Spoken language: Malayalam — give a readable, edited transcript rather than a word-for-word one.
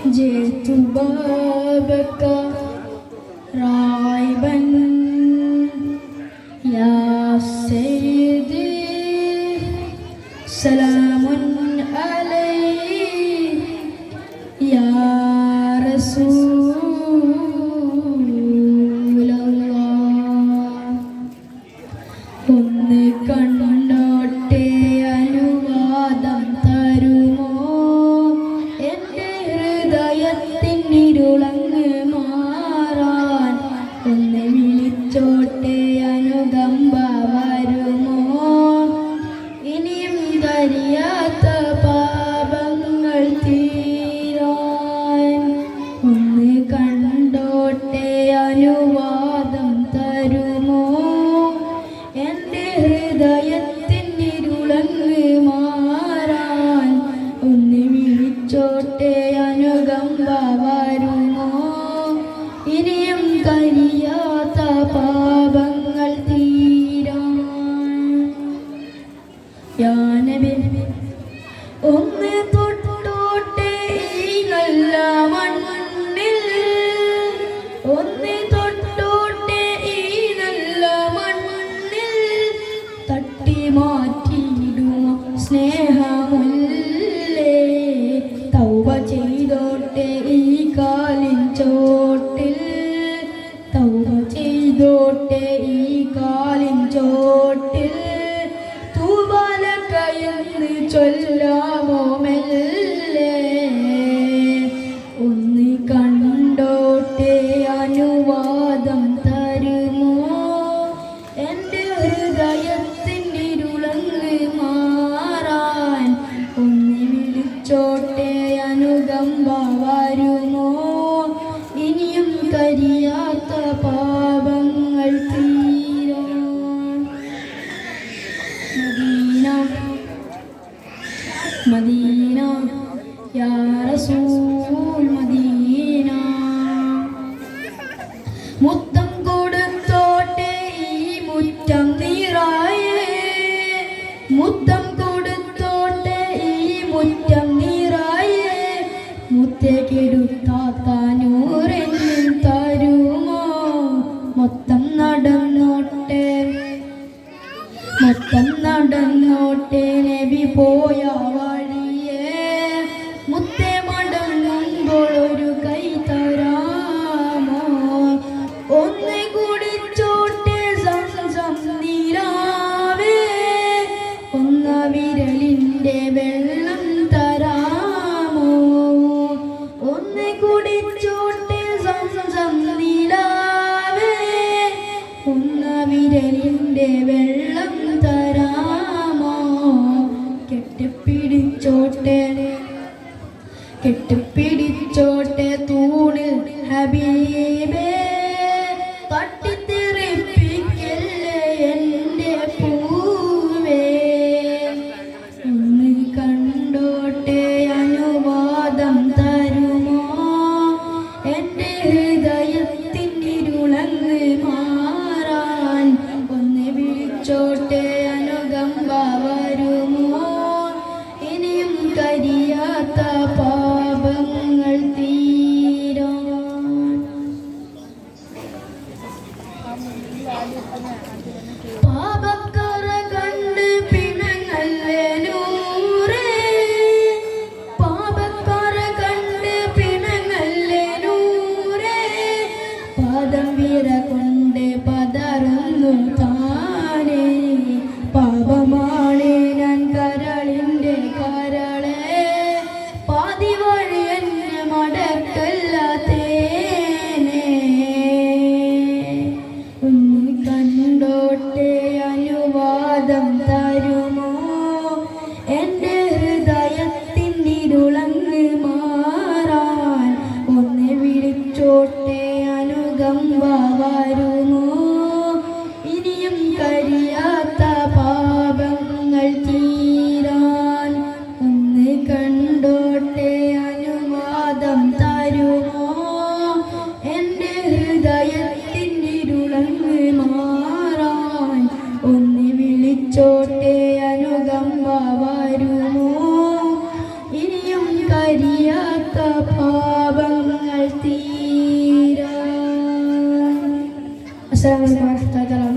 جئت بابك راعبا يا سيدي سلام عليك يا رسول الله ഒന്ന് കണ്ടോട്ടെ അനുവാദം തരുമോ എൻ്റെ ഹൃദയത്തിനിരുളങ്ങ് മാറാൻ ഒന്ന് വിളിച്ചോട്ടെ അനുകമ്പ വരുമോ ഇനിയും കരിയാത്ത പാപങ്ങൾ തീരാൻ ഒന്ന് കണ്ടോട്ടെ അനുവാദം തരുമോ എൻ്റെ ഹൃദയത്തിനിരുളങ്ങ് മാറാൻ ഒന്ന് വിളിച്ചോട്ടെ അനുകമ്പ വരുമോ ഇനിയും കരിയാത്ത പാപങ്ങൾ തീരാൻ യാ നബി ഒന്ന് തൊട്ടോട്ടെ ഈ നല്ല മണ്ണിൽ ഒന്ന് തൊട്ടോട്ടെ ഈ നല്ല മണ്ണിൽ തട്ടി മാറ്റിയിടുമോ സ്നേഹമുല്ലേ തൗബ ചെയ്തോട്ടെ ഈ കാലിൻ ചോട്ടിൽ തൗബ ചെയ്തോട്ടെ ഈ കാലിൻ ചോട്ടിൽ തൂബാലക്കയെന്ന് ചൊല്ലാമോ മെല്ലെ ഒന്ന് കണ്ടോട്ടെ അനുവാദം തരുമോ എൻ്റെ ഹൃദയത്തിനിരുളങ്ങ് മാറാൻ ഒന്ന് വിളിച്ചോട്ടെ അനുകമ്പ വരുമോ ഇനിയും കരിയാത്ത പാപങ്ങൾ തീരാൻ മദീന മദീന യാ റസൂൽ മദീന മുത്തം കൊടുത്തോട്ടെ ഈ മുറ്റം നിറയെ മുത്തം കൊടുത്തോട്ടെ ഈ മുറ്റം നിറയെ മുത്തേക്കെടുത്താത്താനൂരെന്നും തരുമോ മൊത്തം നടന്നോട്ടെ മൊത്തം നടന്നോട്ടെ നബി പോയ വഴിയെ മുത്തേ മടങ്ങുമ്പോൾ ഒരു കൈ തരാമോ ഒന്ന് കുടിച്ചോട്ടെ സംസം നീരാവേ ഒന്ന വിരലിൻ്റെ വെള്ളം തരാമോ ഒന്ന് കുടിച്ചോട്ടെ സംസം നീരാവേ ഒന്ന വിരലിൻ്റെ വെള്ളം തരാമോ കെട്ടിപ്പിടിച്ചോട്ടെ കെട്ടിപ്പിടിച്ചോട്ടെ തൂണിൽ ഹബീബേ തട്ടിത്തെറിപ്പിക്കല്ലേ എൻ്റെ പൂവേ ഒന്ന് കണ്ടോട്ടെ അനുവാദം തരുമോ എൻ്റെ ഹൃദയത്തിനിരുളങ്ങ് മാറാൻ ഒന്ന് വിളിച്ചോട്ടെ അനുകമ്പ വരുമോ ഇനിയും കരിയാത്ത പാപങ്ങൾ തീരാൻ പാപക്കറ കണ്ട് പിണങ്ങല്ലേ നൂറേ പാപക്കറ കണ്ട് പിണങ്ങല്ലേ നൂറേ പാദം വിര കൊണ്ട് പതറുന്നു താനേ പാപമാണ് ഞാൻ കരളിൻ്റെ കരളെ പാതി അറിയാത്ത പാപങ്ങൾ തീരാ. അസ്സലാമു അലൈക്കും വറഹ്മത്തുള്ളാഹി